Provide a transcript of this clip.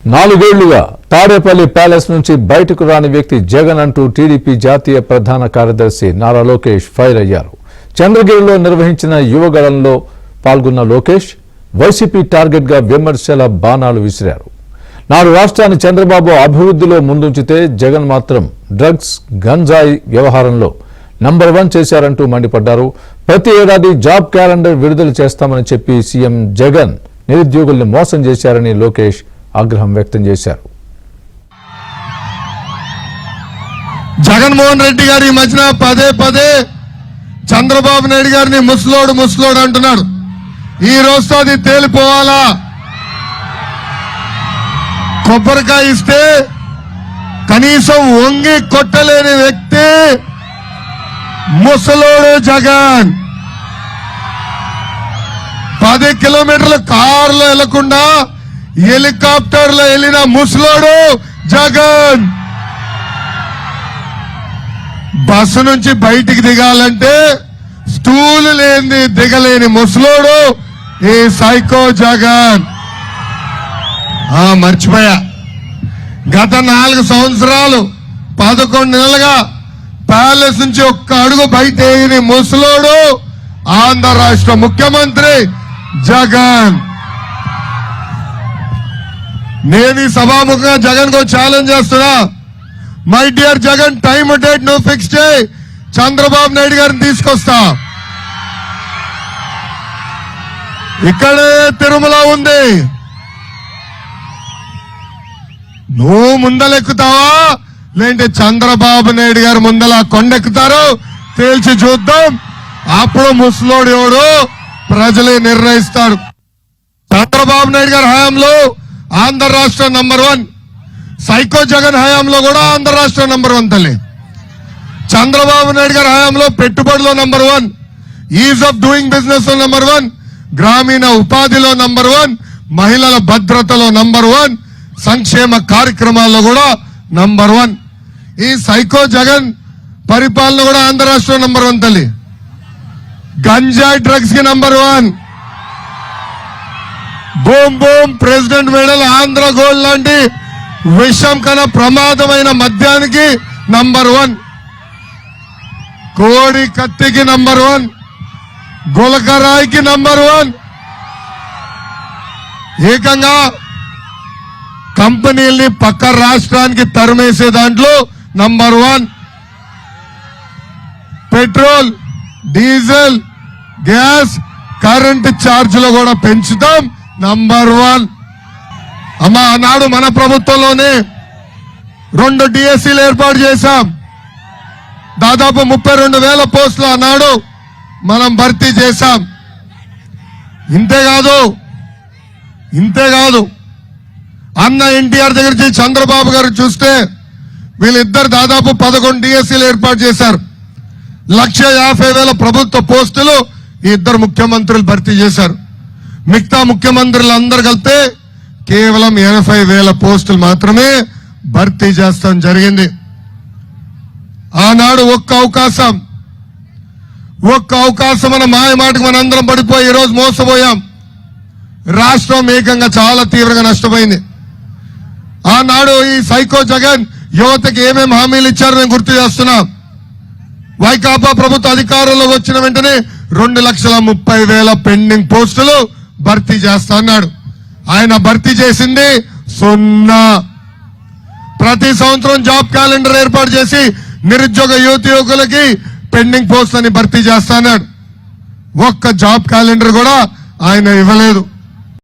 నాలుగేళ్లుగా తాడేపల్లి ప్యాలెస్ నుంచి బయటకు రాని వ్యక్తి జగన్ అంటూ టీడీపీ జాతీయ ప్రధాన కార్యదర్శి నారా లోకేష్ ఫైర్ అయ్యారు. చంద్రగిరిలో నిర్వహించిన యువగళంలో పాల్గొన్న లోకేష్ వైసీపీ టార్గెట్ గా విమర్శల బాణాలు విసిరారు. నాడు రాష్ట్రాన్ని చంద్రబాబు అభివృద్ధిలో ముందుంచితే జగన్ మాత్రం డ్రగ్స్ గంజాయి వ్యవహారంలో నంబర్ 1 చేశారంటూ మండిపడ్డారు. ప్రతి ఏడాది జాబ్ క్యాలెండర్ విడుదల చేస్తామని చెప్పి సీఎం జగన్ నిరుద్యోగుల్ని మోసం చేశారని లోకేష్ ఆగ్రహం వ్యక్తం చేశారు. జగన్మోహన్ రెడ్డి గారు ఈ మధ్యన పదే చంద్రబాబు నాయుడు గారిని ముసలోడు అంటున్నాడు. ఈ రోజుతో అది తేలిపోవాలా? కొబ్బరికాయ ఇస్తే కనీసం వంగి కొట్టలేని వ్యక్తి ముసలోడు జగన్. 10 కిలోమీటర్ల కారులో వెళ్లకుండా హెలికాప్టర్లో వెళ్ళిన ముసలోడు జగన్. బస్సు నుంచి బయటికి దిగాలంటే స్టూల్ లేని దిగలేని ముసలోడు ఈ సైకో జగన్. మర్చిపోయా, గత 4 సంవత్సరాలు 11 నెలలుగా ప్యాలెస్ నుంచి ఒక్క అడుగు బయట వేయని ముసలోడు ఆంధ్ర రాష్ట్ర ముఖ్యమంత్రి జగన్. నేను ఈ సభాముఖంగా జగన్ కు ఛాలెంజ్ చేస్తున్నా. My dear Jagan, time date నువ్వు ఫిక్స్ చేయి, చంద్రబాబు నాయుడు గారిని తీసుకొస్తా. ఇక్కడే తిరుమల ఉంది, నువ్వు ముందలెక్కుతావా లేదంటే చంద్రబాబు నాయుడు గారు ముందల కొండెక్కుతారో తేల్చి చూద్దాం. అప్పుడు ముసలోడు ఎవడు ప్రజలే నిర్ణయిస్తాడు. చంద్రబాబు నాయుడు గారి హయాంలో ఆంధ్ర రాష్ట్రం నంబర్ 1, సైకో జగన్ హయాంలో కూడా ఆంధ్ర రాష్ట్రం నంబర్ 1 తల్లి. చంద్రబాబు నాయుడు గారి హయాంలో పెట్టుబడిలో number 1, is of doing business లో నంబర్ 1, గ్రామీణ ఉపాధిలో నంబర్ 1, మహిళల భద్రతలో నంబర్ 1, సంక్షేమ కార్యక్రమాల్లో కూడా నంబర్ 1. ఈ సైకో జగన్ పరిపాలన కూడా ఆంధ్ర రాష్ట్రం నంబర్ 1 తల్లి. గంజాయి డ్రగ్స్ కి number 1, boom boom president medal Andhra gold లాంటి విషం కన్నా ప్రమాదమైన మద్యానికి నంబర్ 1, కోడి కత్తికి నంబర్ 1, గులకరాయికి నంబర్ 1. ఏకంగా కంపెనీల్ని పక్క రాష్ట్రానికి తరిమేసే దాంట్లో number 1. Petrol, diesel, gas, current ఛార్జీలు కూడా పెంచుతాం, నంబర్ 1. అమ్మా, ఆనాడు మన ప్రభుత్వంలోనే 2 డిఎస్సీలు ఏర్పాటు చేశాం. దాదాపు 32,000 పోస్టులు ఆనాడు మనం భర్తీ చేశాం. ఇంతేకాదు అన్న ఎన్టీఆర్ దగ్గర నుంచి చంద్రబాబు గారు చూస్తే వీళ్ళిద్దరు దాదాపు 11 డిఎస్సీలు ఏర్పాటు చేశారు. 1,50,000 ప్రభుత్వ పోస్టులు ఈ ఇద్దరు ముఖ్యమంత్రులు భర్తీ చేశారు. మిగతా ముఖ్యమంత్రులు అందరు కలిపితే కేవలం 80,000 పోస్టులు మాత్రమే భర్తీ చేస్తాం జరిగింది. ఆనాడు ఒక్క అవకాశం అన్న మాయ మాటకు మనందరం పడిపోయి ఈరోజు మోసపోయాం. రాష్ట్రం ఏకంగా చాలా తీవ్రంగా నష్టపోయింది. ఆనాడు ఈ సైకో జగన్ యువతకి ఏమేమి హామీలు ఇచ్చారో నేను గుర్తు చేస్తున్నా. వైకాపా ప్రభుత్వ అధికారంలోకి వచ్చిన వెంటనే 2,30,000 పెండింగ్ పోస్టులు భర్తీ చేస్తా అన్నాడు. ఆయన భర్తీ చేసింది 0. ప్రతి సంవత్సరం జాబ్ క్యాలెండర్ ఏర్పాటు చేసి నిరుద్యోగ యువకులకి పెండింగ్ పోస్టులని భర్తీ చేస్తా అన్నాడు. ఒక్క జాబ్ క్యాలెండర్ కూడా ఆయన ఇవ్వలేదు.